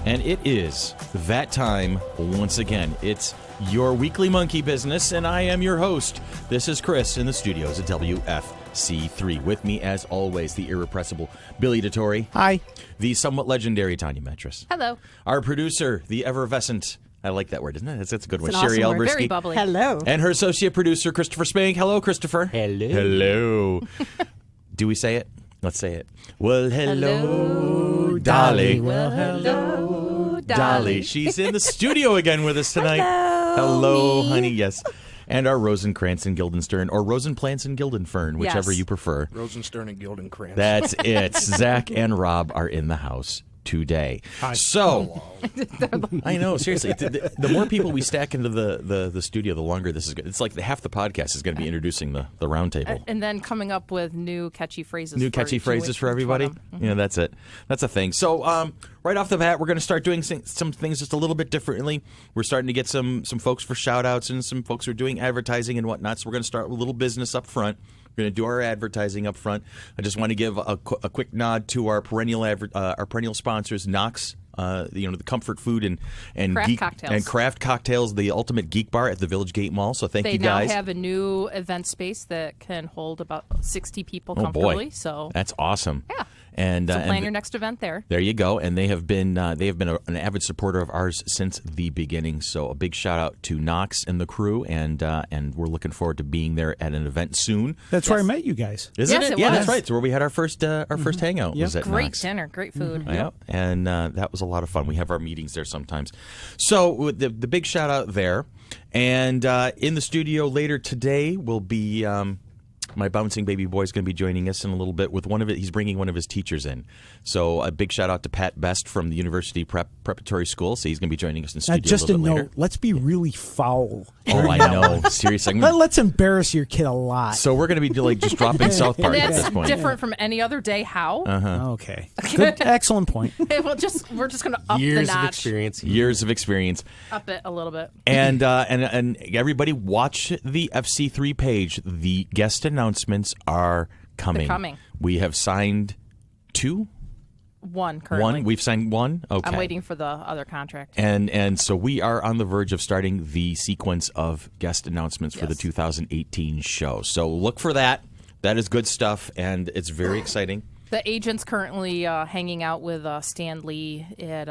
And it is that time once again. It's your weekly monkey business, and I am your host. This is Chris in the studios at WFC3. With me, as always, the irrepressible Billy DeTore. Hi. The somewhat legendary Tanya Metris. Hello. Our producer, the effervescent, I like that word, isn't it? That's a good one. It's an Sherry awesome word. Elbersky. Very bubbly. Hello. And her associate producer, Christopher Spink. Hello, Christopher. Hello. Hello. Do we say it? Let's say it. Well, hello, Dolly. Well, hello, Dolly. She's in the studio again with us tonight. Hello, honey. Yes. And our Rosencrantz and Guildenstern, or Rosenplants and Guildenfern, whichever you prefer. Rosenstern and Guildenkrantz. That's it. Zach and Rob are in the house today. Hi. So, I know, seriously. The more people we stack into the studio, the longer this is good. It's like half the podcast is going to be introducing the round table. And then coming up with new catchy phrases. New catchy phrases for everybody. Mm-hmm. Yeah, that's it. That's a thing. So, right off the bat, we're going to start doing some things just a little bit differently. We're starting to get some folks for shout-outs and some folks who are doing advertising and whatnot. So we're going to start with a little business up front. We're going to do our advertising up front. I just want to give a quick nod to our perennial sponsors, Knox. The comfort food and craft geek cocktails. And craft cocktails, the ultimate geek bar at the Village Gate Mall. So thank you guys. They now have a new event space that can hold about 60 people Oh comfortably. boy, so that's awesome. Yeah. And so plan your next event there. There you go. And they have been an avid supporter of ours since the beginning. So a big shout out to Knox and the crew, and we're looking forward to being there at an event soon. That's where I met you guys. Isn't Yes, it? it Yeah, was. that's right. It's where we had our first hangout. Yep. Was at Great Knox. dinner, great food. Yeah, and that was a lot of fun. We have our meetings there sometimes. So the big shout out there. And in the studio later today will be my bouncing baby boy is going to be joining us in a little bit with he's bringing one of his teachers in. So a big shout out to Pat Best from the University Preparatory School. So he's going to be joining us in the studio Just a little a bit note, later. let's be really foul. Oh, I know. Seriously. Let's embarrass your kid a lot. So we're going to be just dropping South Park And at that's this point. different from any other day. How? Okay. Good, excellent point. We're just going to up Years the of notch. experience. Years of experience. Up it a little bit. And everybody watch the FC3 page. The guest announcements are coming. They're coming. We have signed two? One currently. One? We've signed one? Okay. I'm waiting for the other contract. And so we are on the verge of starting the sequence of guest announcements for the Yes. 2018 show. So look for that. That is good stuff, and it's very exciting. The agent's currently hanging out with Stan Lee in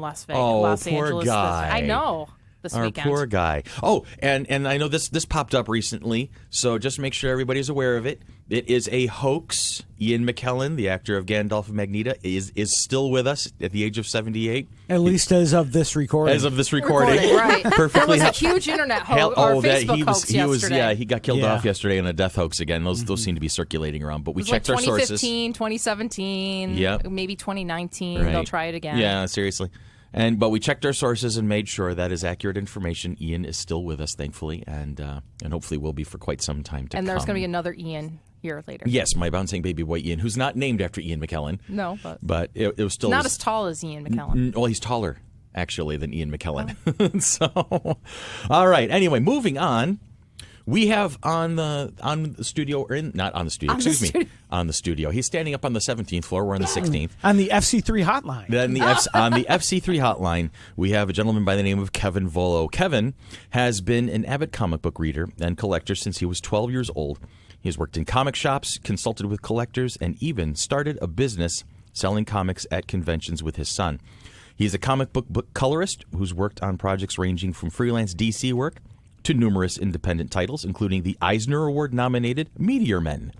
Las Vegas, Oh, Los poor Angeles. guy. I know. This Our weekend. poor guy. Oh, and I know this popped up recently, so just make sure everybody's aware of it. It is a hoax. Ian McKellen, the actor of Gandalf and Magneto, is still with us at the age of 78. At least as of this recording. As of this recording. Right. Perfectly. There was a huge internet hoax or Facebook hoax yesterday. Yeah, he got killed Yeah. off yesterday in a death hoax again. Those seem to be circulating around, but we It was checked like our sources. 2015, 2017, Yep. maybe 2019. Right. They'll try it again. Yeah, seriously. But we checked our sources and made sure that is accurate information. Ian is still with us, thankfully, and hopefully will be for quite some time to come. And there's going to be another Ian here later. Yes, my bouncing baby boy Ian, who's not named after Ian McKellen. No, But it was still not as tall as Ian McKellen. Well, he's taller actually than Ian McKellen. So, all right. Anyway, moving on. We have on the studio, or not on the studio, on the studio. He's standing up on the 17th floor. We're on the 16th. On the FC3 hotline. Then on the FC3 hotline, we have a gentleman by the name of Kevin Volo. Kevin has been an avid comic book reader and collector since he was 12 years old. He has worked in comic shops, consulted with collectors, and even started a business selling comics at conventions with his son. He's a comic book colorist who's worked on projects ranging from freelance DC work to numerous independent titles, including the Eisner Award-nominated Meteor Men.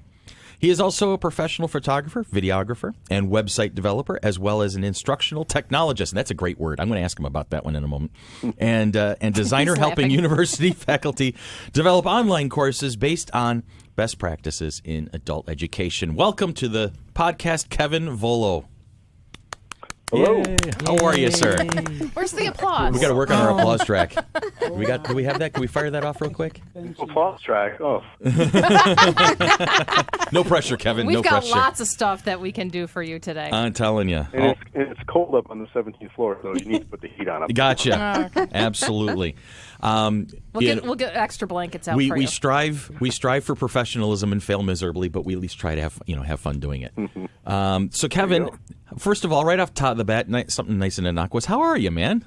He is also a professional photographer, videographer, and website developer, as well as an instructional technologist. And that's a great word. I'm going to ask him about that one in a moment. And designer helping university faculty develop online courses based on best practices in adult education. Welcome to the podcast, Kevin Volo. Hello. How are you, sir? Where's the applause? We got to work on our applause track. Do we have that? Can we fire that off real quick? Applause track. Oh, No pressure, Kevin. We've no got pressure. lots of stuff that we can do for you today. I'm telling you. and it's cold up on the 17th floor, so you need to put the heat on up. Gotcha. Oh, okay. Absolutely. We'll get extra blankets out for we you. strive for professionalism and fail miserably, but we at least try to have fun doing it. So Kevin, First of all, right off the top of the bat, something nice and innocuous. How are you, man?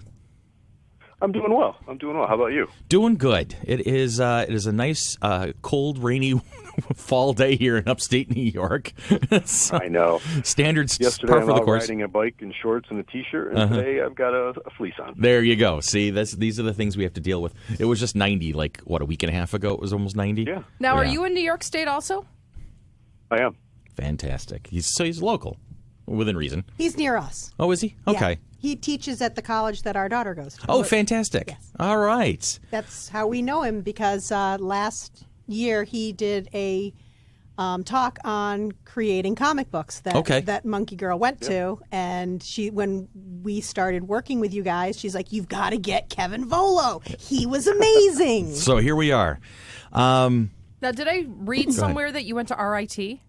I'm doing well. How about you? Doing good. It is a nice, cold, rainy fall day here in upstate New York. So, I know. Standard Yesterday par I'm for the out course. riding a bike in shorts and a t-shirt, and today I've got a fleece on. There you go. See, these are the things we have to deal with. It was just 90, like, what, a week and a half ago? It was almost 90? Yeah. Now, are Yeah. you in New York State also? I am. Fantastic. He's local, within reason. He's near us. Oh, is he? Yeah. Okay. He teaches at the college that our daughter goes to. Oh, fantastic. Yes. All right. That's how we know him, because last year he did a talk on creating comic books that Monkey Girl went to, and when we started working with you guys, she's like, "You've got to get Kevin Volo. He was amazing." So here we are. Now, did I read somewhere that you went to RIT?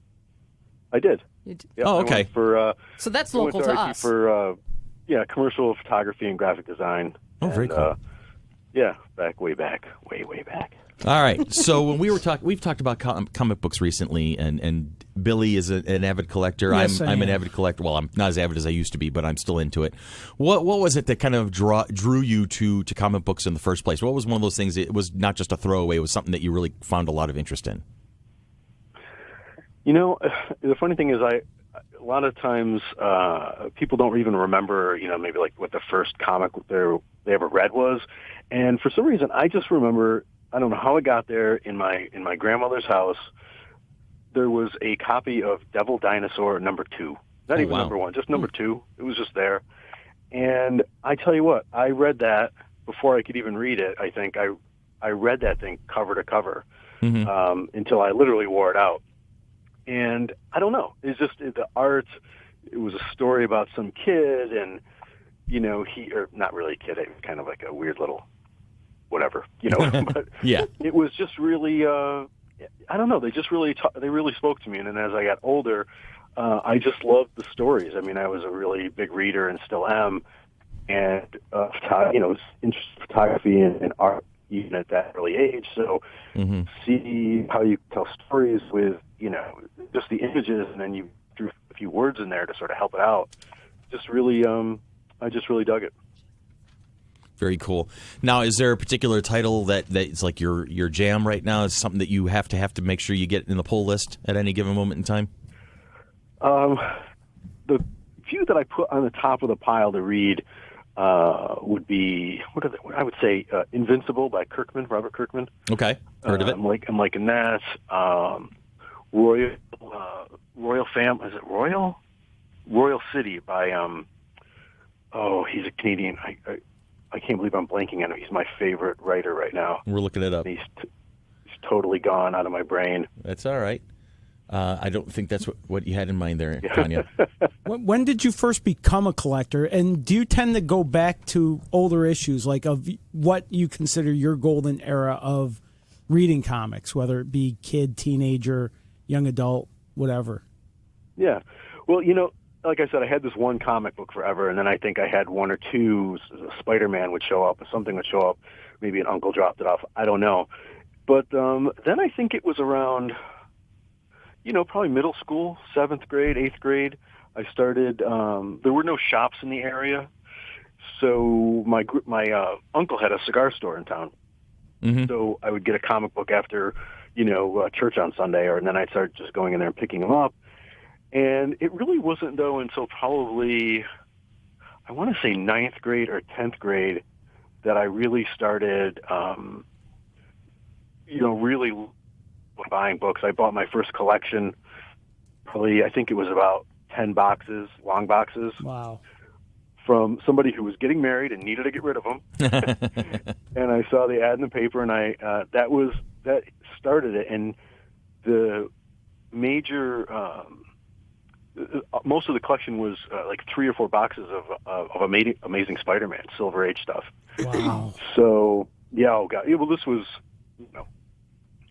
I did. You did. Yep, Oh, I okay. went for, So that's I went local to RIT us. For commercial photography and graphic design. Oh, very cool. Way back. All right. So when we've talked about comic books recently, and Billy is an avid collector. Yes, I I'm an am. avid collector. Well, I'm not as avid as I used to be, but I'm still into it. What was it that kind of drew you to comic books in the first place? What was one of those things? It was not just a throwaway. It was something that you really found a lot of interest in. You know, the funny thing is, a lot of times people don't even remember, maybe like what the first comic they ever read was, and for some reason, I just remember. I don't know how it got there. In my grandmother's house, there was a copy of Devil Dinosaur #2. Not even wow. #1, just #2. It was just there, and I tell you what, I read that before I could even read it. I think I read that thing cover to cover until I literally wore it out. And I don't know. It's just the art. It was a story about some kid, and or not really a kid. It was kind of like a weird little whatever, But Yeah. it was just really. I don't know. They just really they really spoke to me. And then as I got older, I just loved the stories. I mean, I was a really big reader and still am, and was interested in photography and art even at that early age. So see how you tell stories with just the images, and then you threw a few words in there to sort of help it out. Just really, I just really dug it. Very cool. Now, is there a particular title that's like your jam right now? Is something that you have to make sure you get in the pull list at any given moment in time? The few that I put on the top of the pile to read would be I would say Invincible by Robert Kirkman. Okay, heard of it. I'm liking that. Royal Fam. Is it Royal? Royal City by he's a Canadian. I can't believe I'm blanking on him. He's my favorite writer right now. We're looking it up. He's totally gone out of my brain. That's all right. I don't think that's what you had in mind there, Tanya. When did you first become a collector? And do you tend to go back to older issues, like of what you consider your golden era of reading comics, whether it be kid, teenager, young adult, whatever? Yeah. Well, like I said, I had this one comic book forever, and then I think I had one or two. Spider-Man would show up, or something would show up. Maybe an uncle dropped it off. I don't know. But then I think it was around, probably middle school, 7th grade, 8th grade. I started. There were no shops in the area, so my uncle had a cigar store in town. So I would get a comic book after, church on Sunday, and then I'd start just going in there and picking them up. And it really wasn't, though, until probably, I want to say 9th grade or 10th grade that I really started, really buying books. I bought my first collection, probably, I think it was about 10 boxes, long boxes. Wow. From somebody who was getting married and needed to get rid of them. And I saw the ad in the paper, and that started it. And the major... most of the collection was like 3 or 4 boxes of Amazing Spider-Man, Silver Age stuff. Wow. So oh god, well this was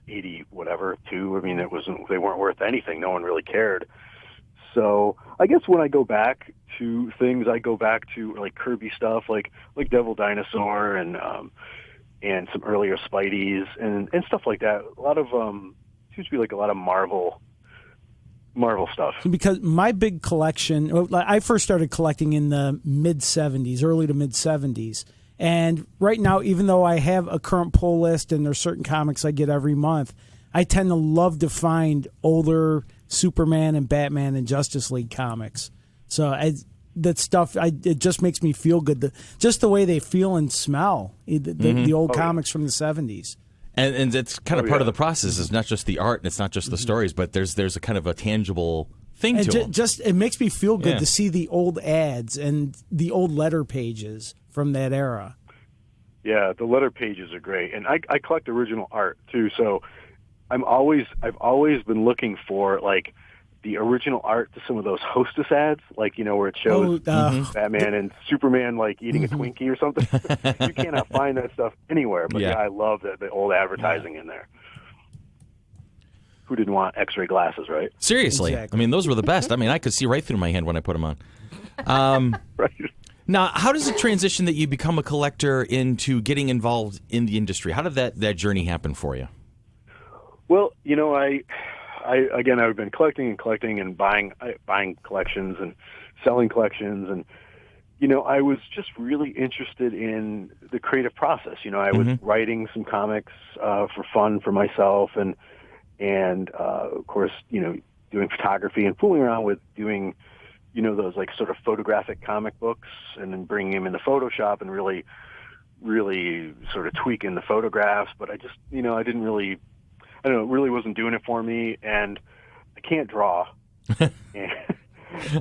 80 whatever 2. I mean, they weren't worth anything. No one really cared. So I guess when I go back to things, I go back to like Kirby stuff, like Devil Dinosaur and some earlier Spideys and stuff like that. A lot of seems to be like a lot of Marvel Marvel stuff. Because my big collection, I first started collecting in the mid-'70s, early to mid-'70s. And right now, even though I have a current pull list and there's certain comics I get every month, I tend to love to find older Superman and Batman and Justice League comics. So that stuff, it just makes me feel good. Just the way they feel and smell, the old comics from the 70s. And it's kind of part of the process. It's not just the art and it's not just the stories, but there's a kind of a tangible thing to them. It makes me feel good to see the old ads and the old letter pages from that era. Yeah, the letter pages are great. And I collect original art, too. So I've always been looking for, like, the original art to some of those Hostess ads, like, where it shows Batman and Superman, like, eating a Twinkie or something. You cannot find that stuff anywhere. But, I love the old advertising in there. Who didn't want X-ray glasses, right? Seriously. Exactly. I mean, those were the best. I mean, I could see right through my hand when I put them on. Right. Now, how does it transition that you become a collector into getting involved in the industry? How did that journey happen for you? Well, I've been collecting and buying collections and selling collections, and I was just really interested in the creative process. I was writing some comics for fun for myself, and of course, doing photography and fooling around with doing, those like sort of photographic comic books, and then bringing them into Photoshop and really, really sort of tweaking the photographs. But I just, I didn't really. I don't know, it really wasn't doing it for me, and I can't draw.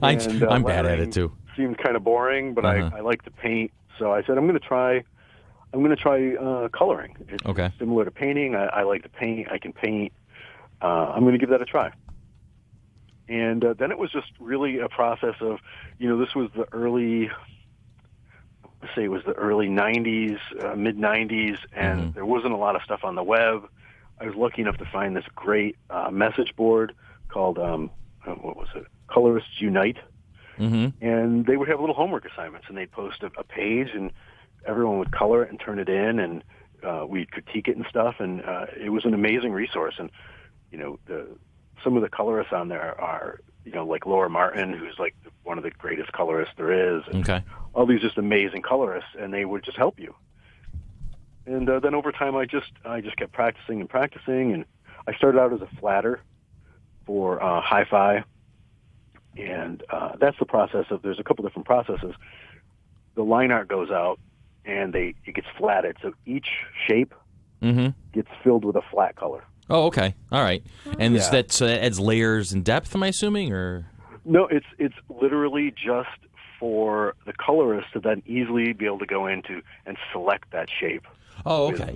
I'm bad at it too. Seemed kind of boring, but I like to paint, so I said I'm going to try coloring. It's similar to painting. I like to paint. I can paint. I'm going to give that a try. And then it was just really a process of, this was the early. Let's say it was the early '90s, mid '90s, and there wasn't a lot of stuff on the web. I was lucky enough to find this great message board called, what was it? Colorists Unite. And they would have little homework assignments, and they'd post a page, and everyone would color it and turn it in, and we'd critique it and stuff. And it was an amazing resource. And, some of the colorists on there are, like Laura Martin, who's like one of the greatest colorists there is. And all these just amazing colorists, and they would just help you. And then over time, I just kept practicing, and I started out as a flatter for Hi-Fi, and that's the process of. There's a couple different processes. The line art goes out, and it gets flatted, so each shape gets filled with a flat color. Oh, okay, all right. And so that adds layers and depth, am I assuming, or no? It's literally just for the colorist to then easily be able to go into and select that shape. Oh, okay.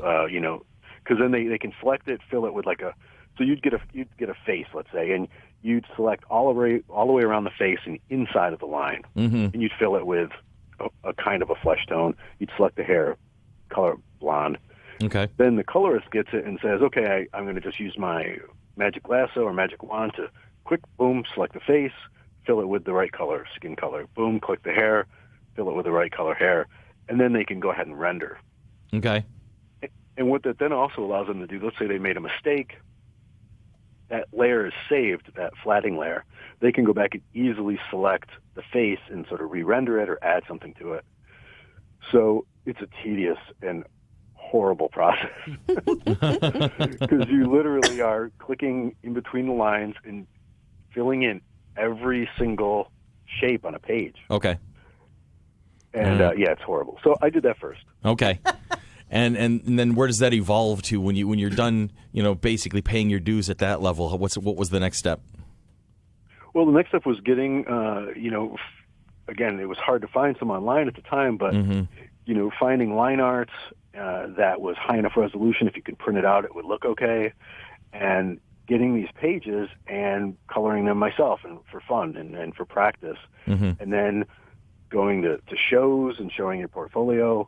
Because then they can select it, fill it with like so you'd get a face, let's say, and you'd select all the way around the face and inside of the line, and you'd fill it with a kind of a flesh tone. You'd select the hair, color blonde. Okay. Then the colorist gets it and says, okay, I'm going to just use my magic lasso or magic wand to quick, boom, select the face, fill it with the right color, skin color, boom, click the hair, fill it with the right color hair, and then they can go ahead and render. Okay. And what that then also allows them to do, let's say they made a mistake, that layer is saved, that flatting layer. They can go back and easily select the face and sort of re-render it or add something to it. So it's a tedious and horrible process because you literally are clicking in between the lines and filling in every single shape on a page. Okay. And it's horrible. So I did that first. Okay. And then where does that evolve to when you're done, basically paying your dues at that level? What was the next step? Well, the next step was getting, again, it was hard to find some online at the time, but finding line arts that was high enough resolution. If you could print it out, it would look okay, and getting these pages and coloring them myself and for fun and for practice, and then going to shows and showing your portfolio.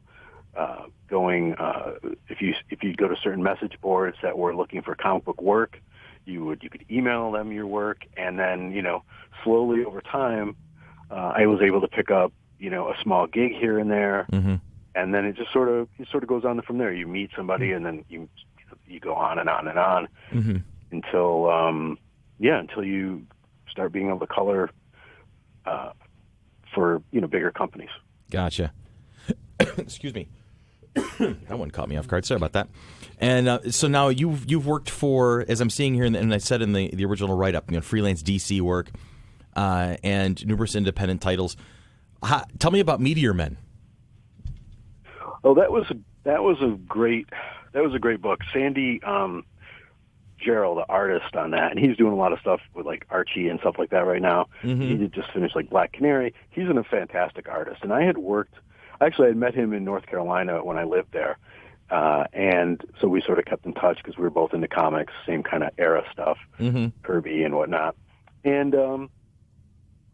If you go to certain message boards that were looking for comic book work, you could email them your work, and then slowly over time, I was able to pick up a small gig here and there, and then it just sort of goes on from there. You meet somebody, and then you go on and on and on until you start being able to color for bigger companies. Gotcha. Excuse me. That one caught me off guard. Sorry about that. And so now you've worked for, as I'm seeing here, and I said in the original write-up, freelance DC work and numerous independent titles. Tell me about Meteor Men. Oh, that was a great book. Sandy Gerald, the artist on that, and he's doing a lot of stuff with like Archie and stuff like that right now. Mm-hmm. He did just finish like Black Canary. He's a fantastic artist, and I had met him in North Carolina when I lived there, and so we sort of kept in touch because we were both into comics, same kind of era stuff, mm-hmm. Kirby and whatnot, and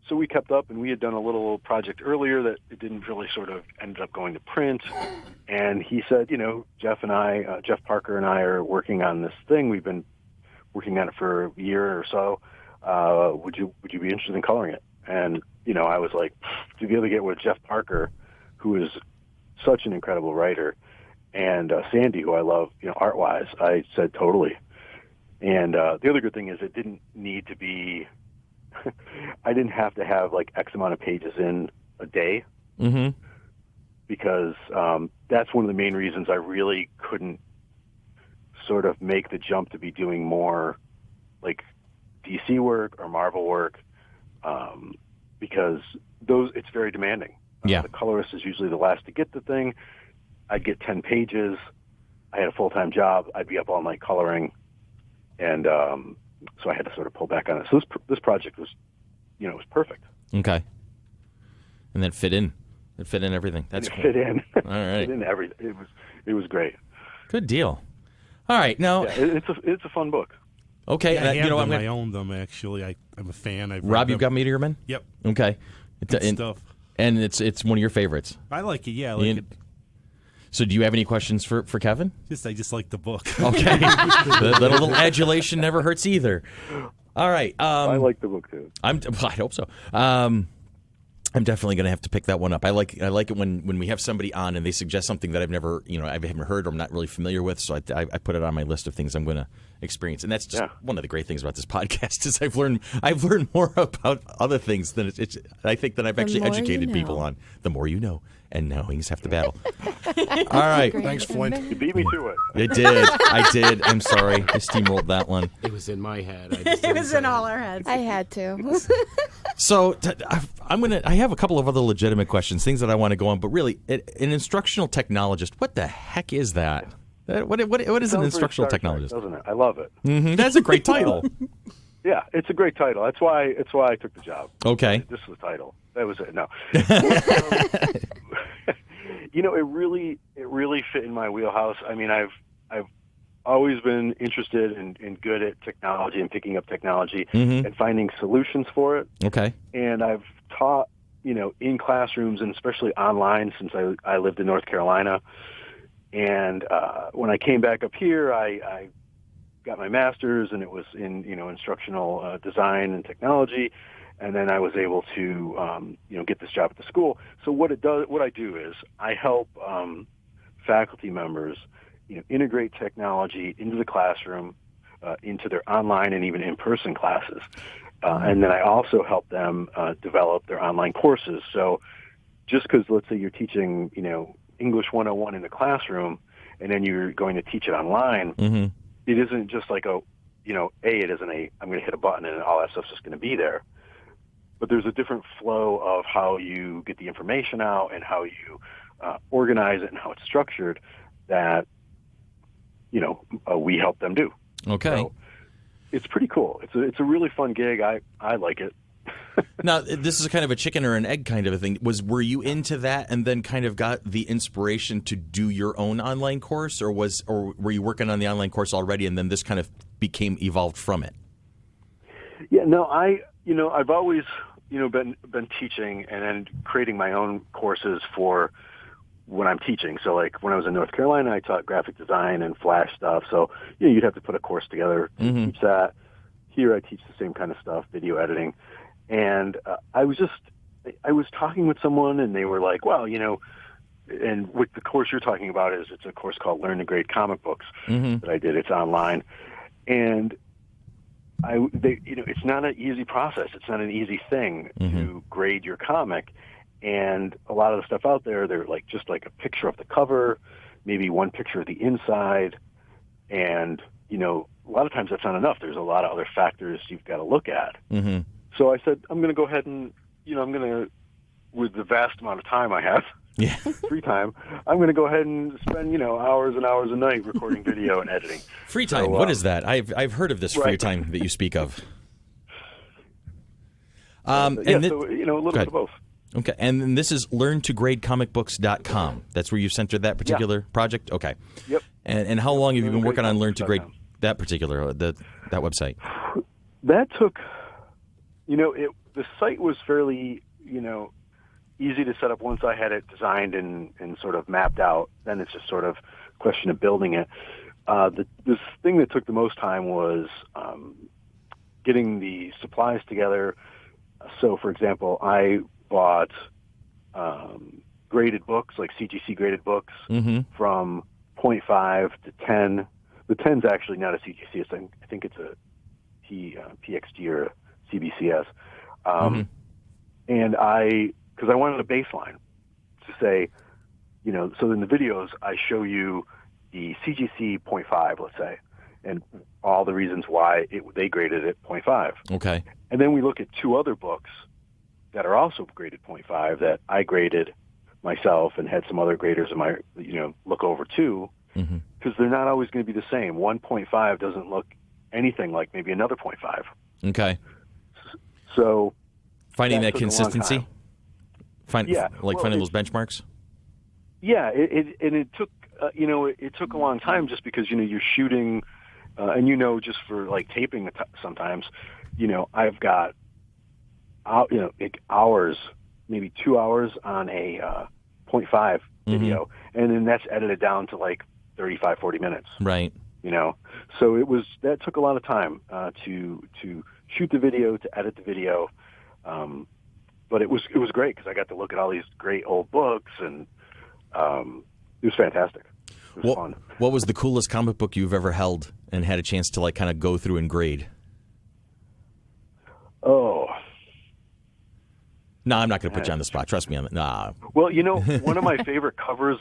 so we kept up, and we had done a little project earlier that it didn't really sort of ended up going to print. And he said, Jeff Parker and I are working on this thing. We've been working on it for a year or so. Would you be interested in coloring it? And, I was like, to be able to get with Jeff Parker, who is such an incredible writer, and Sandy, who I love, art-wise, I said totally. And the other good thing is it didn't need to be, I didn't have to have like X amount of pages in a day, mm-hmm. because that's one of the main reasons I really couldn't sort of make the jump to be doing more like DC work or Marvel work, because it's very demanding. Yeah. The colorist is usually the last to get the thing. I'd get 10 pages. I had a full-time job. I'd be up all night coloring, and so I had to sort of pull back on it. So this project was, was perfect. Okay. And then fit in. It fit in everything. That's cool. Fit in. All right. Fit in everything. It was great. Good deal. All right. Now it's a fun book. Okay. Yeah, I own them actually. I'm a fan. Rob, you've got Meteor Men? Yep. Okay. Good stuff. And it's one of your favorites. I like it. Yeah, I like it. So do you have any questions for Kevin? I just like the book. Okay. The little adulation never hurts either. All right. I like the book too. I hope so. I'm definitely going to have to pick that one up. I like it when we have somebody on and they suggest something that I've never, I haven't heard or I'm not really familiar with. So I put it on my list of things I'm going to experience. And that's just one of the great things about this podcast is I've learned more about other things than I think that I've actually educated people on. The more you know. And knowing's half the battle. All right. Thanks, Flint. You beat me to it. It did. I did. I'm sorry. I steamrolled that one. It was in my head. It was in all our heads. I had to. So I have a couple of other legitimate questions, things that I want to go on. But really, an instructional technologist, what the heck is that? What is an instructional technologist? Doesn't it? I love it. Mm-hmm. That's a great title. Yeah, it's a great title. That's why I took the job. Okay. This is the title. That was it. No. It really fit in my wheelhouse. I mean, I've always been interested and good at technology and picking up technology mm-hmm. and finding solutions for it. Okay. And I've taught, in classrooms and especially online since I lived in North Carolina. And when I came back up here, I got my master's, and it was in instructional design and technology, and then I was able to get this job at the school. So what I do is I help faculty members integrate technology into the classroom, into their online and even in-person classes, and then I also help them develop their online courses. So just because let's say you're teaching English 101 in the classroom, and then you're going to teach it online. Mm-hmm. It isn't just like I'm going to hit a button and all that stuff's just going to be there. But there's a different flow of how you get the information out and how you organize it and how it's structured that, we help them do. Okay. So it's pretty cool. It's a really fun gig. I like it. Now, this is kind of a chicken or an egg kind of a thing. Were you into that and then kind of got the inspiration to do your own online course, or were you working on the online course already and then this kind of evolved from it? Yeah, no, I've always been teaching and then creating my own courses for when I'm teaching. So like when I was in North Carolina, I taught graphic design and Flash stuff. So you'd have to put a course together to mm-hmm. teach that. Here I teach the same kind of stuff, video editing. And I was talking with someone, and they were like, well, and with the course you're talking about it's a course called Learn to Grade Comic Books mm-hmm. that I did. It's online. And it's not an easy process. It's not an easy thing to grade your comic. And a lot of the stuff out there, they're like just like a picture of the cover, maybe one picture of the inside. And, a lot of times that's not enough. There's a lot of other factors you've got to look at. Mm-hmm. So I said, I'm going to go ahead and, with the vast amount of time I have, free time, I'm going to go ahead and spend, hours and hours a night recording video and editing. Free time, what is that? I've heard of this free time that you speak of. So, a little bit of both. Okay, and then this is learntogradecomicbooks.com. That's where you centered that particular project? Okay. Yep. And how long have you been working on Learn to Grade that particular, that website? That took, the site was fairly, easy to set up once I had it designed and sort of mapped out. Then it's just sort of a question of building it. This thing that took the most time was getting the supplies together. So, for example, I bought graded books, like CGC graded books, from 0.5 to 10. The 10's actually not a CGC thing. I think it's a PXG or a CBCS. And because I wanted a baseline to say, so in the videos I show you the CGC 0.5, let's say, and all the reasons why they graded it 0.5. Okay. And then we look at two other books that are also graded 0.5 that I graded myself and had some other graders in my, look over too, because they're not always going to be the same. 1.5 doesn't look anything like maybe another 0.5. Okay. So finding that consistency? Finding those benchmarks? Yeah, it took, it took a long time just because, you're shooting, and just for like taping sometimes, I've got, hours, maybe 2 hours on a 0.5 video, and then that's edited down to like 35, 40 minutes. Right. So that took a lot of time to shoot the video, to edit the video. But it was great because I got to look at all these great old books, and it was fantastic. It was fun. What was the coolest comic book you've ever held and had a chance to like kind of go through and grade? Oh. No, I'm not going to put you on the spot. Trust me on that. Nah. Well, one of my favorite covers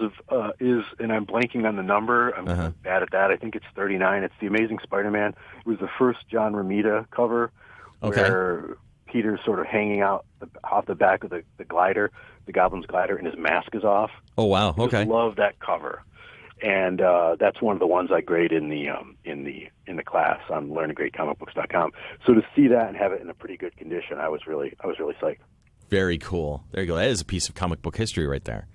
is, and I'm blanking on the number. I'm bad at that. I think it's 39. It's The Amazing Spider-Man. It was the first John Romita cover where Peter's sort of hanging out off the back of the glider, the Goblin's glider, and his mask is off. Oh wow! Okay. I love that cover, and that's one of the ones I grade in the class on learntogradecomicbooks.com. So to see that and have it in a pretty good condition, I was really psyched. Very cool. There you go. That is a piece of comic book history right there.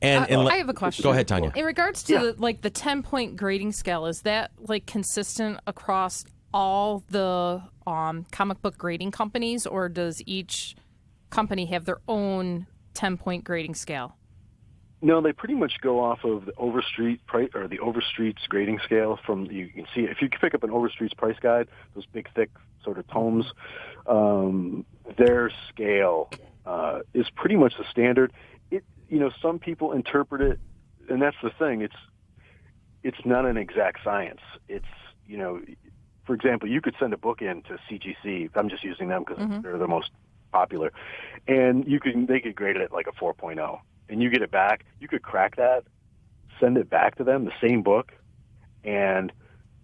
And I have a question. Go ahead, Tanya. In regards to the 10-point grading scale, is that like consistent across all the comic book grading companies, or does each company have their own 10-point grading scale? No, they pretty much go off of the Overstreet or the Overstreet's grading scale. You can see if you pick up an Overstreet's price guide, those big, thick sort of tomes. Their scale is pretty much the standard. Some people interpret it, and that's the thing. It's not an exact science. It's for example, you could send a book in to CGC. I'm just using them because they're the most popular, and they could grade it at like a 4.0. And you get it back, you could crack that, send it back to them, the same book, and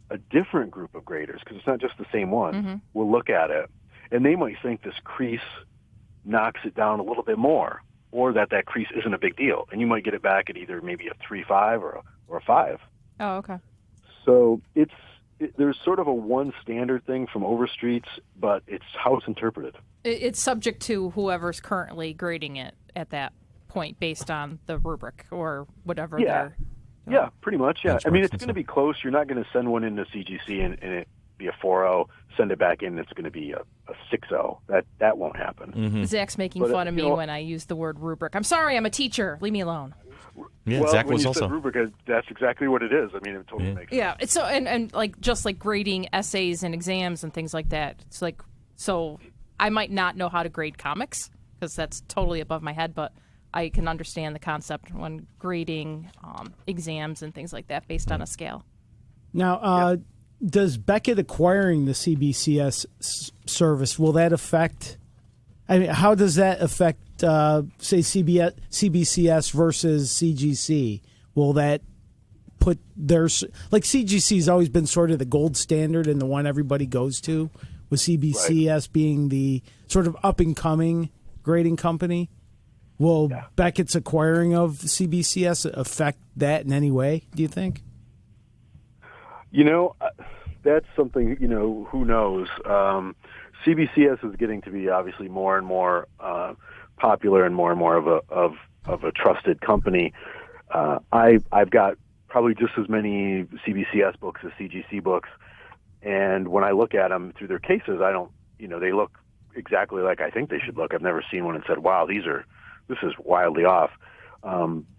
a different group of graders, because it's not just the same one, will look at it, and they might think this crease knocks it down a little bit more, or that crease isn't a big deal, and you might get it back at either maybe a 3.5 or a 5. Oh, okay. So there's sort of a one standard thing from Overstreet's, but it's how it's interpreted. It's subject to whoever's currently grading it at that point based on the rubric or whatever. Yeah, pretty much. Yeah, I mean it's going to be close. You're not going to send one into CGC and it be a 4.0. Send it back in, and it's going to be a 6.0. That won't happen. Zach's making fun of me when I use the word rubric. I'm sorry, I'm a teacher. Leave me alone. Yeah, well, Zach when was you also said rubric, that's exactly what it is. I mean, it totally makes sense. Yeah, it's so and like just like grading essays and exams and things like that. It's like so I might not know how to grade comics because that's totally above my head, but I can understand the concept when grading exams and things like that based on a scale. Now, does Beckett acquiring the CBCS service, will that affect, I mean, how does that affect, say, CBCS versus CGC? Will that put their, like CGC has always been sort of the gold standard and the one everybody goes to, with CBCS being the sort of up-and-coming grading company? Will Beckett's acquiring of CBCS affect that in any way, do you think? That's something, who knows. CBCS is getting to be obviously more and more popular and more of a trusted company. I've got probably just as many CBCS books as CGC books, and when I look at them through their cases, I don't, they look exactly like I think they should look. I've never seen one and said, "Wow, this is wildly off."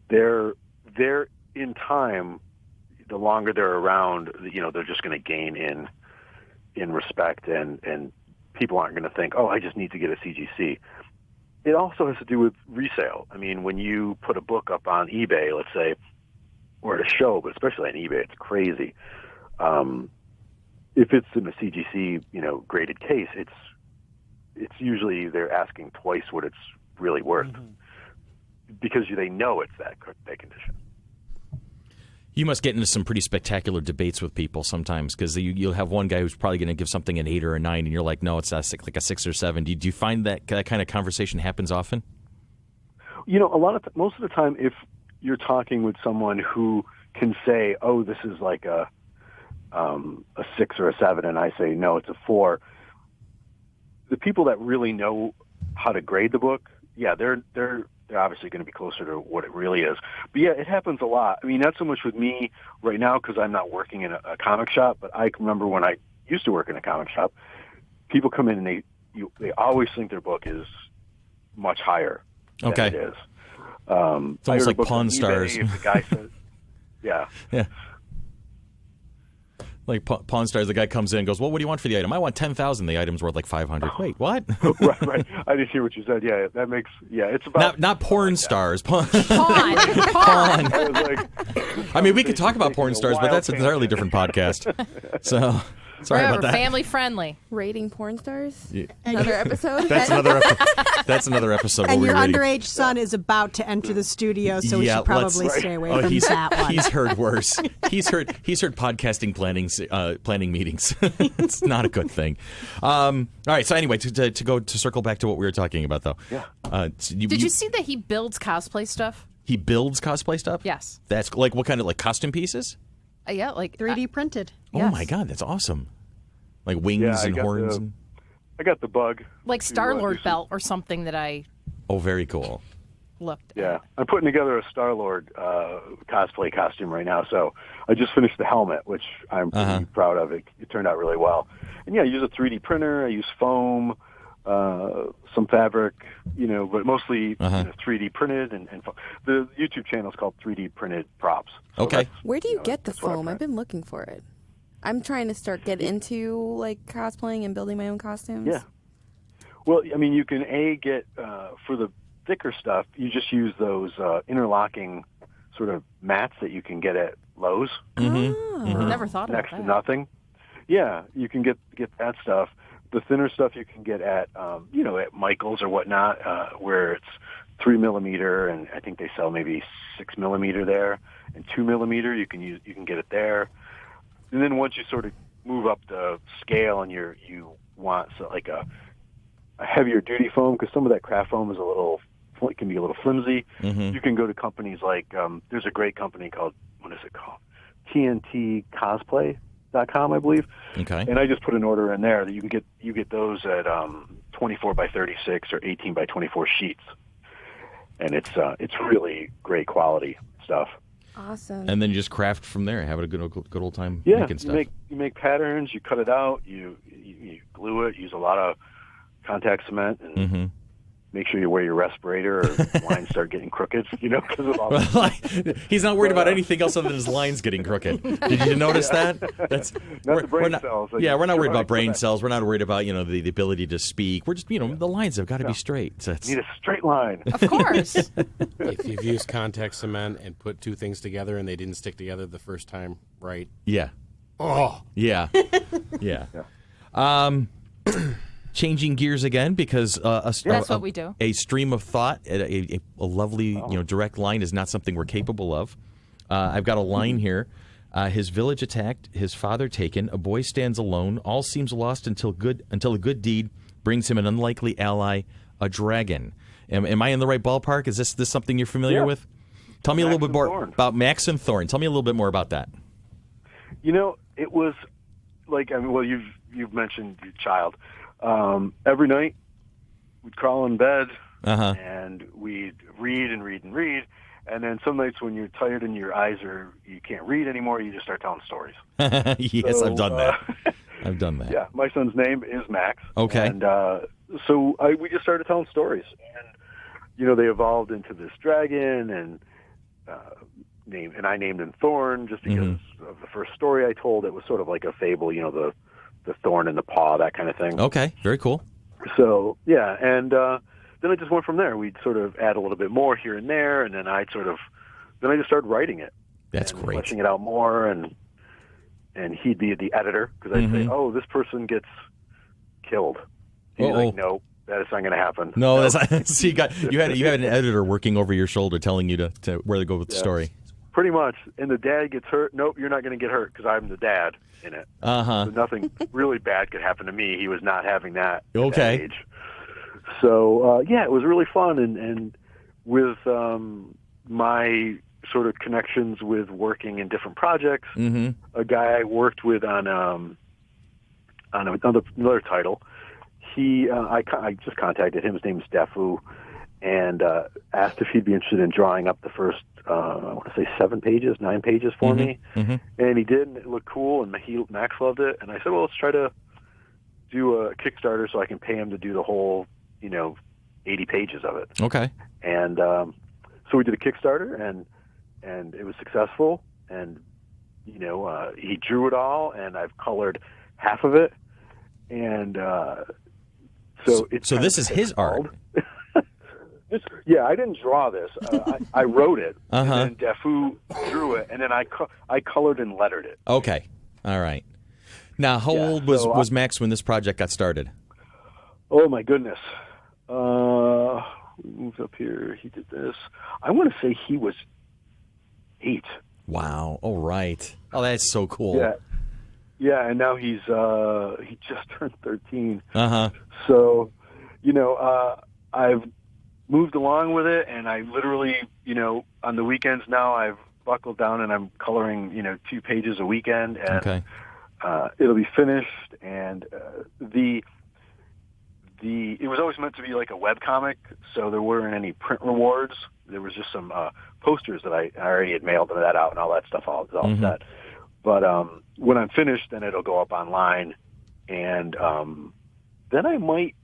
They're in time. The longer they're around, they're just going to gain in respect, and people aren't going to think, "Oh, I just need to get a CGC." It also has to do with resale. I mean, when you put a book up on eBay, let's say, or at a show, but especially on eBay, it's crazy. If it's in a CGC, graded case, it's usually they're asking twice what it's really worth, because they know it's that condition. You must get into some pretty spectacular debates with people sometimes, because you'll have one guy who's probably going to give something an 8 or a 9, and you're like, no, it's like a 6 or 7. Do you find that kind of conversation happens often? Most of the time, if you're talking with someone who can say, "Oh, this is like a 6 or a 7," and I say, "No, it's a 4." The people that really know how to grade the book, they're obviously going to be closer to what it really is. But it happens a lot. I mean, not so much with me right now because I'm not working in a comic shop, but I remember when I used to work in a comic shop, people come in and they always think their book is much higher than it is. It's almost like Pawn Stars. If the guy says, yeah. Like Pawn Stars, the guy comes in and goes, "Well, what do you want for the item?" "I want 10,000. The item's worth like 500. Wait, what? right. I didn't hear what you said. Yeah, that makes, it's about... Not porn stars. Pawn. I mean, we could talk about porn stars, but that's an entirely different podcast. So... Sorry about that. Family friendly. Rating porn stars? Yeah. Another episode? That's another episode. And your underage son is about to enter the studio, so we should probably stay away from that one. He's heard worse. He's heard podcasting planning meetings. It's not a good thing. All right. So anyway, to circle back to what we were talking about, though. Yeah. Did you see that he builds cosplay stuff? He builds cosplay stuff? Yes. That's like what kind of costume pieces? Yeah, like 3D printed. Oh yes. my God, that's awesome! Like wings and horns. I got the bug. Like Star-Lord belt or something that I. Oh, very cool. Looked. Yeah, I'm putting together a Star-Lord cosplay costume right now. So I just finished the helmet, which I'm pretty proud of. It turned out really well. And I use a 3D printer. I use foam, some fabric, but mostly 3D printed. And the YouTube channel is called 3D Printed Props. So okay. Where do you get the foam? I've been looking for it. I'm trying to get into like cosplaying and building my own costumes. Yeah. Well, I mean, you can get for the thicker stuff. You just use those interlocking sort of mats that you can get at Lowe's. Never thought of that. Next to nothing. Yeah, you can get that stuff. The thinner stuff you can get at at Michael's or whatnot, where it's 3mm, and I think they sell maybe 6mm there, and 2mm. You can get it there. And then once you sort of move up the scale and you want like a heavier duty foam, because some of that craft foam can be a little flimsy. You can go to companies like there's a great company called, what is it called? TNTcosplay.com, I believe. Okay. And I just put an order in there that you get those at 24 by 36 or 18 by 24 sheets, and it's really great quality stuff. Awesome. And then you just craft from there. Have it a good old time making stuff. You make patterns. You cut it out. You glue it. Use a lot of contact cement and make sure you wear your respirator, or lines start getting crooked. Because of all. He's not worried about anything else other than his lines getting crooked. Did you notice that? That's not the brain cells. Yeah, we're not worried about brain cells. We're not worried about the ability to speak. We're just the lines have got to be straight. So need a straight line. Of course. If you've used contact cement and put two things together and they didn't stick together the first time, right? Yeah. Oh, Yeah. Yeah. Changing gears again because That's what we do. A stream of thought, a lovely, direct line is not something we're capable of. I've got a line here. His village attacked, his father taken, a boy stands alone, all seems lost until a good deed brings him an unlikely ally, a dragon. Am I in the right ballpark? Is this something you're familiar with? Tell me a little bit more about Max and Thorn. Tell me a little bit more about that. It was like, you've mentioned your child. Every night we'd crawl in bed and we'd read and read and read. And then some nights when you're tired and your eyes you can't read anymore, you just start telling stories. Yes, I've done that. I've done that. Yeah, my son's name is Max. Okay. And we just started telling stories. And, they evolved into this dragon and I named him Thorn just because of the first story I told. It was sort of like a fable, the thorn in the paw, that kind of thing. Okay, very cool. So, yeah, and then it just went from there. We'd sort of add a little bit more here and there, and then I just started writing it. That's and great. Fleshing it out more, and he'd be the editor, because I'd say, oh, this person gets killed. He's like, no, that's not going to happen. No, that's not. So you had an editor working over your shoulder telling you to where to go with the story. Pretty much. And the dad gets hurt. Nope, you're not going to get hurt because I'm the dad in it. So nothing really bad could happen to me. He was not having that at that age. So, it was really fun. And with my sort of connections with working in different projects, a guy I worked with on another title, I just contacted him. His name is Defu, and asked if he'd be interested in drawing up the first, I want to say 9 pages for me. And he did, and it looked cool, and Max loved it. And I said, well, let's try to do a Kickstarter so I can pay him to do the whole, 80 pages of it. Okay. And so we did a Kickstarter, and it was successful. And, he drew it all, and I've colored half of it. And so this is his art. I didn't draw this. I wrote it, and then Defu drew it, and then I colored and lettered it. Okay. All right. Now, how old was Max when this project got started? Oh, my goodness. We moved up here. He did this. I want to say he was 8. Wow. All right. Oh, that's so cool. Yeah. Yeah, and now he just turned 13. Uh-huh. So, I've moved along with it, and I literally, on the weekends now I've buckled down and I'm coloring, 2 pages a weekend, and it'll be finished. And it was always meant to be like a webcomic, so there weren't any print rewards. There was just some posters that I already had mailed that out and all that stuff, all set. But when I'm finished, then it'll go up online, and then I might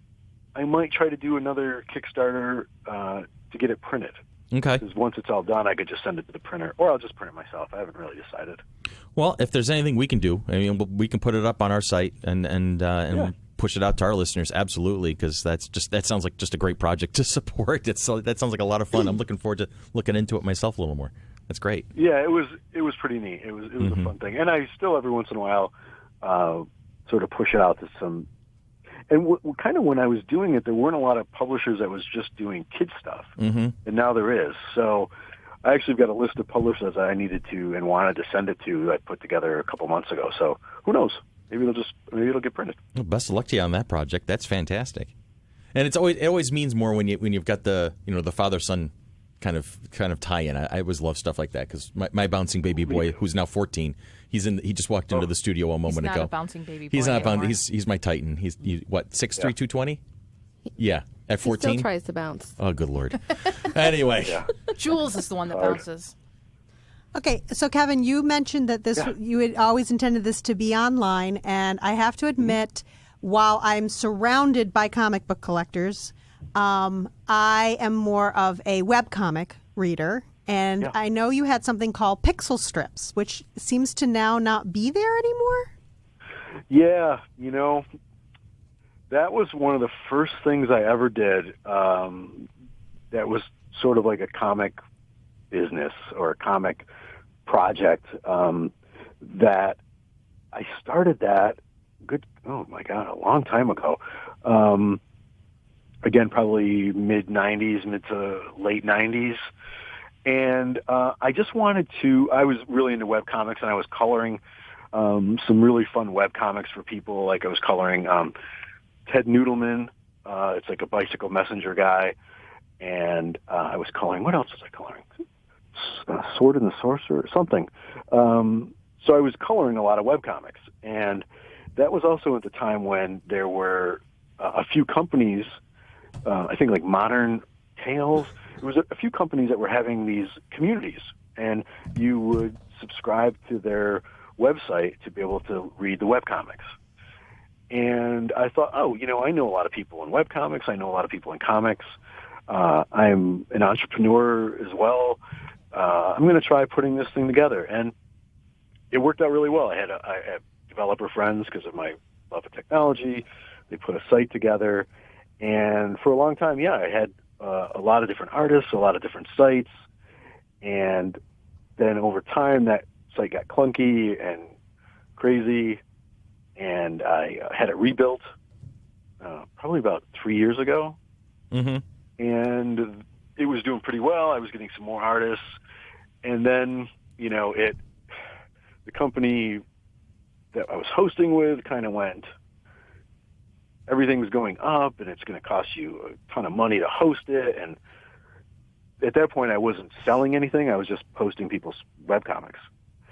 try to do another Kickstarter to get it printed. Okay. Because once it's all done, I could just send it to the printer, or I'll just print it myself. I haven't really decided. Well, if there's anything we can do, we can put it up on our site and push it out to our listeners. Absolutely, because that sounds like just a great project to support. That sounds like a lot of fun. I'm looking forward to looking into it myself a little more. That's great. Yeah, it was pretty neat. It was a fun thing, and I still every once in a while sort of push it out to some. And kind of when I was doing it, there weren't a lot of publishers that was just doing kid stuff, and now there is. So I actually got a list of publishers that I needed to and wanted to send it to. I put together a couple months ago. So who knows? Maybe it'll get printed. Well, best of luck to you on that project. That's fantastic. And it always means more when you've got the the father-son kind of tie-in. I always love stuff like that because my bouncing baby boy, who's now 14, he just walked into the studio a moment ago. He's not a bouncing baby boy He's not anymore. He's my Titan. He's what, 6'3", 220? Yeah, at 14. He still tries to bounce. Oh, good Lord. Anyway, Jules is the one that bounces. Okay, so Kevin, you mentioned that you had always intended this to be online, and I have to admit, while I'm surrounded by comic book collectors, I am more of a webcomic reader, and I know you had something called pixel strips, which seems to now not be there anymore. Yeah, that was one of the first things I ever did that was sort of like a comic business or a comic project that I started that oh my God, a long time ago. Again, probably mid to late 90s. And I just wanted to, I was really into webcomics, and I was coloring some really fun webcomics for people. Like I was coloring Ted Noodleman. It's like a bicycle messenger guy. And I was coloring, what else was I coloring? Sword and the Sorcerer or something. So I was coloring a lot of webcomics. And that was also at the time when there were a few companies, I think like Modern Tales. There was a few companies that were having these communities, and you would subscribe to their website to be able to read the webcomics. And I thought, I know a lot of people in webcomics. I know a lot of people in comics. I'm an entrepreneur as well. I'm going to try putting this thing together. And it worked out really well. I had developer friends because of my love of technology. They put a site together. And for a long time, I had a lot of different artists, a lot of different sites. And then over time, that site got clunky and crazy. And I had it rebuilt probably about 3 years ago. Mm-hmm. And it was doing pretty well. I was getting some more artists. And then, the company that I was hosting with kind of went, everything's going up and it's going to cost you a ton of money to host it. And at that point, I wasn't selling anything. I was just posting people's webcomics.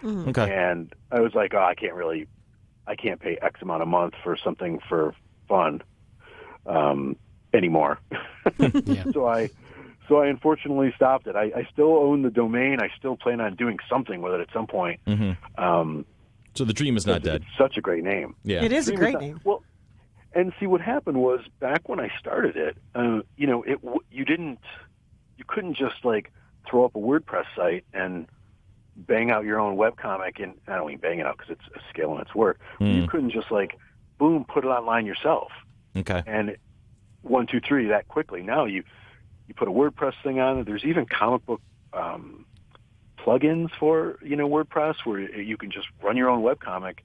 Mm-hmm. Okay. And I was like, I can't pay X amount a month for something for fun anymore. Yeah. So I unfortunately stopped it. I still own the domain. I still plan on doing something with it at some point. Mm-hmm. So the dream is not dead. It's such a great name. Yeah, it is a great name. Well, and see, what happened was back when I started it, you couldn't just like throw up a WordPress site and bang out your own webcomic. And I don't mean bang it out because it's a skill and it's work. You couldn't just like, boom, put it online yourself. Okay. And 1, 2, 3 that quickly. Now you put a WordPress thing on it. There's even comic book plugins for WordPress where you can just run your own webcomic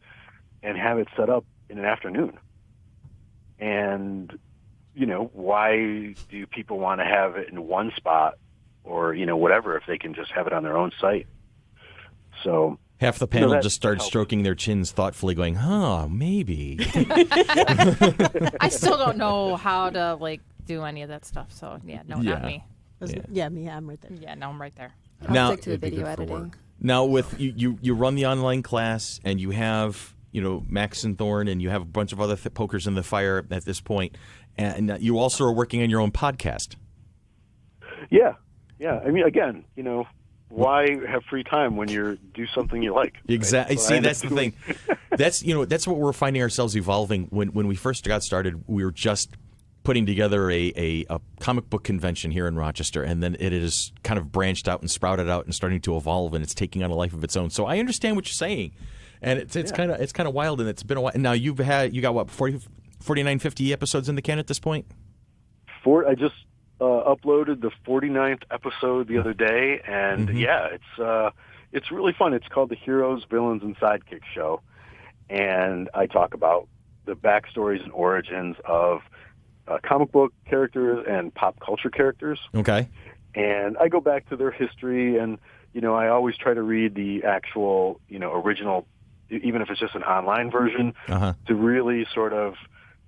and have it set up in an afternoon. And why do people want to have it in one spot or whatever if they can just have it on their own site? So half the panel just started stroking their chins thoughtfully, going, maybe. I still don't know how to do any of that stuff. So not me. Me, I'm right there. Yeah, no, I'm right there. I'll stick to the video editing. Now, with you run the online class, and you have Max and Thorne, and you have a bunch of other pokers in the fire at this point, and you also are working on your own podcast. Yeah. I mean, again, why have free time when you do something you like? Exactly. Right? See, that's the thing. That's what we're finding ourselves evolving. When we first got started, we were just putting together a comic book convention here in Rochester, and then it has kind of branched out and sprouted out and starting to evolve, and it's taking on a life of its own. So I understand what you're saying, and it's kind of wild, and it's been a while. And now you got what 49, 50 episodes in the can at this point? I just uploaded the 49th episode the other day, and it's really fun. It's called the Heroes, Villains, and Sidekicks Show, and I talk about the backstories and origins of comic book characters and pop culture characters. Okay. And I go back to their history, and I always try to read the actual original, even if it's just an online version, to really sort of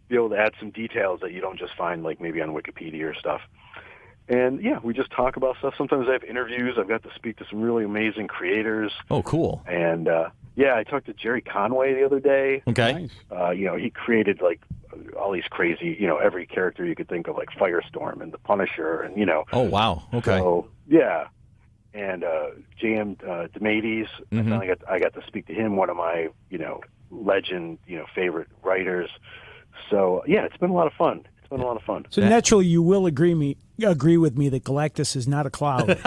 be able to add some details that you don't just find like maybe on Wikipedia or stuff. And we just talk about stuff. Sometimes I have interviews. I've got to speak to some really amazing creators. Oh, cool. And I talked to Jerry Conway the other day. Okay. Nice. He created like all these crazy, every character you could think of, like Firestorm and the Punisher, and Oh, wow. Okay. So yeah. And J.M. DeMatis, I got to speak to him, one of my legend favorite writers. So it's been a lot of fun. So naturally, you will agree with me that Galactus is not a cloud.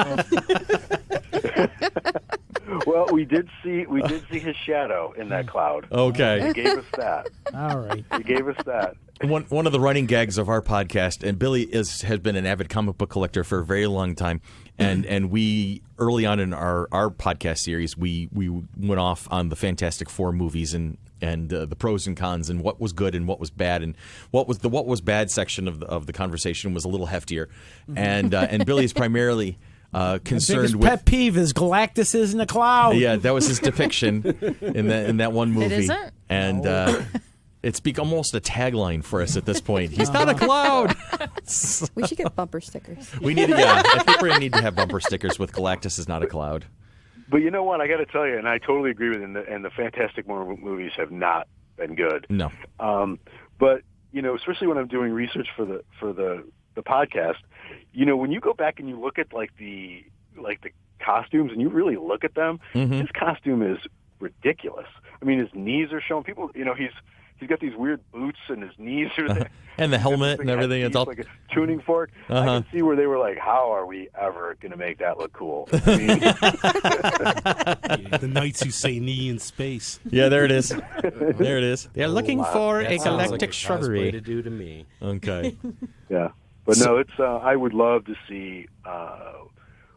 Well, we did see his shadow in that cloud. Okay. He gave us that. All right. He gave us that. One of the running gags of our podcast, and Billy has been an avid comic book collector for a very long time, and we early on in our podcast series we went off on the Fantastic Four movies and and the pros and cons and what was good and what was bad, and what was bad section of the conversation was a little heftier, and Billy's primarily concerned with pet peeve is Galactus is in a cloud. Yeah, that was his depiction in that one movie. It isn't? And it's become almost a tagline for us at this point. He's not a cloud. We should get bumper stickers. We need to, I think we're going to need to have bumper stickers with Galactus is not a cloud. But you know what? I got to tell you, and I totally agree with you, and the Fantastic Four movies have not been good. No. But, especially when I'm doing research for the podcast, when you go back and you look at the costumes and you really look at them, his costume is ridiculous. I mean, his knees are showing. People, he's got these weird boots and his knees are there. And the helmet and everything. It's all like a tuning fork. I can see where they were like, how are we ever going to make that look cool? I mean, the knights who say knee in space. Yeah, there it is. There it is. They're looking for a That sounds galactic like a shrubbery. cosplay to do to me. Okay. Yeah. But no, it's. I would love to see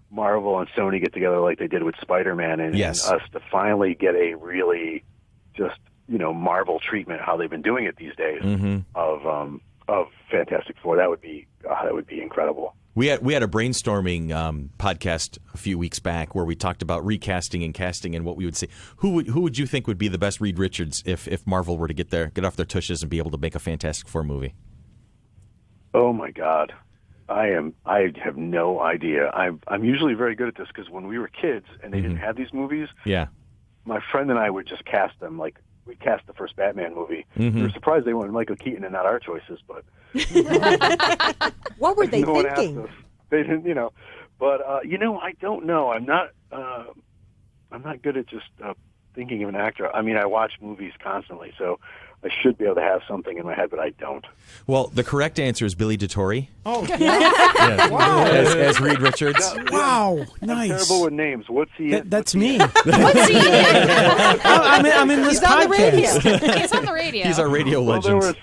Marvel and Sony get together like they did with Spider-Man and us to finally get a really just Marvel treatment, how they've been doing it these days of Fantastic Four. That would be incredible. We had a brainstorming podcast a few weeks back where we talked about recasting and casting and what we would say. Who would you think would be the best Reed Richards if Marvel were to get off their tushes and be able to make a Fantastic Four movie? Oh my God, I have no idea. I'm usually very good at this because when we were kids and they didn't have these movies, my friend and I would just cast them. Like we cast the first Batman movie. We were surprised they wanted Michael Keaton and not our choices, but what were they no one thinking? asked us. They didn't, But I don't know. I'm not good at just thinking of an actor. I mean, I watch movies constantly, so I should be able to have something in my head, but I don't. Well, the correct answer is Billy DeTore. Oh, yeah. Wow. As Reed Richards. Wow, I'm nice. terrible with names. What's he in? That's me. What's he in? I'm in this He's on the radio. podcast. He's on the radio. He's our radio legend.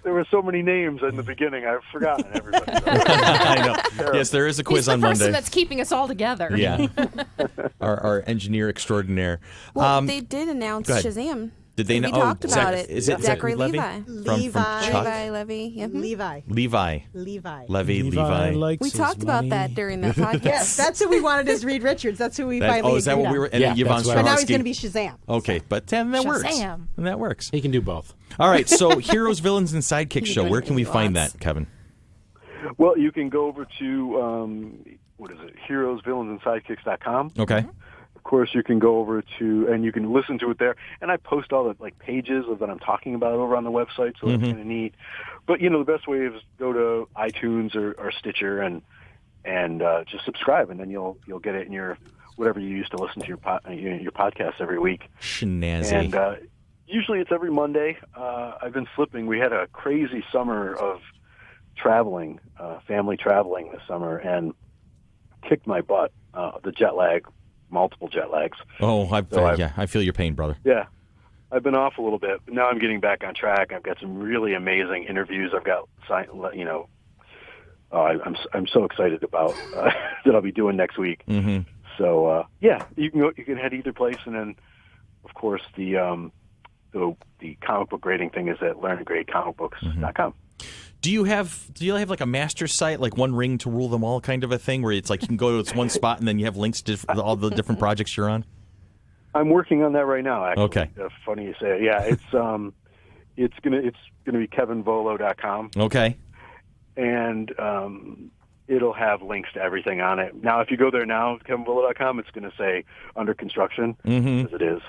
There were so many names in the beginning. I've forgotten everybody. I know. Yes, there is a quiz He's the on person Monday. that's keeping us all together. Yeah. Our engineer extraordinaire. Well, they did announce Shazam. Did they We know? talked about it. Is it Zachary Levi? Levi. From Chuck? Levi Levy. Yeah. Levi. Levi. likes We his talked about money. that during the podcast. Yes, that's who we wanted as Reed Richards. That's who we finally is that agreed what we were? on. And Yeah, Yvonne that's what But now he's Strahovski. going to be Shazam. Okay, but that works. Shazam. And that works. He can do both. All right, so Heroes, Villains, and Sidekicks show. do Where can we anything he find wants. that, Kevin? Well, you can go over to heroesvillainsandsidekicks.com. Okay. Of course, you can go over to and you can listen to it there. And I post all the pages that I'm talking about over on the website, so that's kind of neat. But the best way is go to iTunes or Stitcher and just subscribe, and then you'll get it in your whatever you use to listen to your podcast every week. Schnazzy. And usually it's every Monday. I've been flipping. We had a crazy summer of traveling, family traveling this summer, and kicked my butt. The jet lag. Multiple jet lags. Oh, I feel your pain, brother. Yeah, I've been off a little bit, but now I'm getting back on track. I've got some really amazing interviews. I've got, I'm so excited about that I'll be doing next week. Mm-hmm. So you can head either place, and then of course the comic book grading thing is at learnandgradecomicbooks.com. Do you have like a master site, like one ring to rule them all kind of a thing, where it's like you can go to this one spot and then you have links to all the different projects you're on? I'm working on that right now. Actually. Okay. Funny you say it. Yeah, it's gonna be kevinvolo.com. Okay. And it'll have links to everything on it. Now, if you go there now, kevinvolo.com, it's going to say under construction, as it is.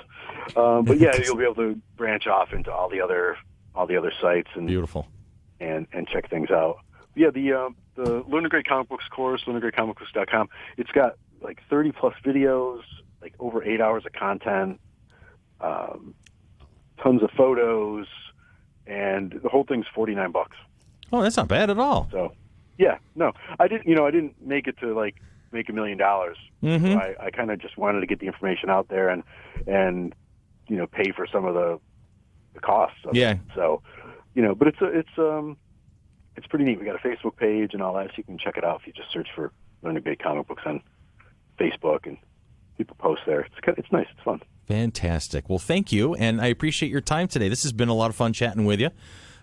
But yeah, you'll be able to branch off into all the other sites and beautiful. And check things out. Yeah, the Learn to Grade Comic Books course, learnandgradecomicbooks.com, it's got like 30 plus videos, like over 8 hours of content, tons of photos, and the whole thing's $49. Oh, that's not bad at all. So, yeah, no, I didn't make it to like make $1 million. Mm-hmm. So I kind of just wanted to get the information out there and pay for some of the costs. Of it. So, but it's pretty neat. We got a Facebook page and all that, so you can check it out if you just search for Learn to Grade Comic Books on Facebook, and people post there. It's nice. It's fun. Fantastic. Well, thank you, and I appreciate your time today. This has been a lot of fun chatting with you,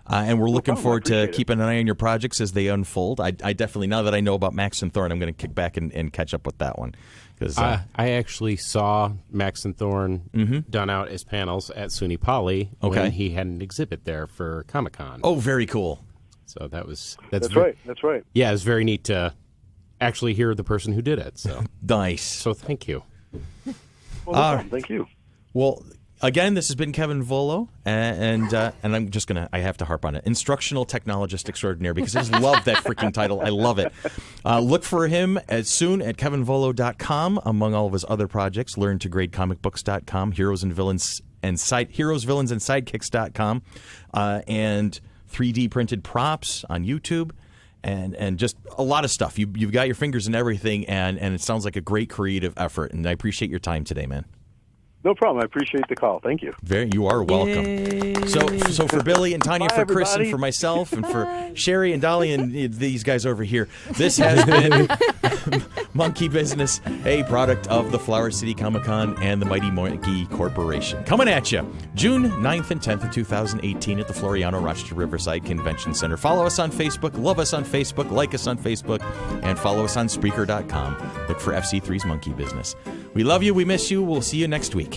and we're looking forward to keeping an eye on your projects as they unfold. I definitely, now that I know about Max and Thorn, I'm going to kick back and catch up with that one. I actually saw Max and Thorn done out as panels at SUNY Poly when he had an exhibit there for Comic-Con. Oh, very cool. So that's right. That's right. Yeah, it was very neat to actually hear the person who did it. So nice. So thank you. Well, no problem. Thank you. Well, again, this has been Kevin Volo, and I'm just I have to harp on it, Instructional Technologist Extraordinaire, because I just love that freaking title. I love it. Look for him soon at kevinvolo.com, among all of his other projects, learntogradecomicbooks.com, Heroes, Villains, and Sidekicks.com, and 3D printed props on YouTube. And just a lot of stuff. You've got your fingers in everything, and it sounds like a great creative effort. And I appreciate your time today, man. No problem. I appreciate the call. Thank you. You are welcome. Yay. So for Billy and Tanya, for Chris, everybody. and for myself, and for Sherry and Dolly and these guys over here, this has been Monkey Business, a product of the Flower City Comic-Con and the Mighty Monkey Corporation. Coming at you June 9th and 10th of 2018 at the Floriano Rochester Riverside Convention Center. Follow us on Facebook, love us on Facebook, like us on Facebook, and follow us on Spreaker.com. Look for FC3's Monkey Business. We love you. We miss you. We'll see you next week.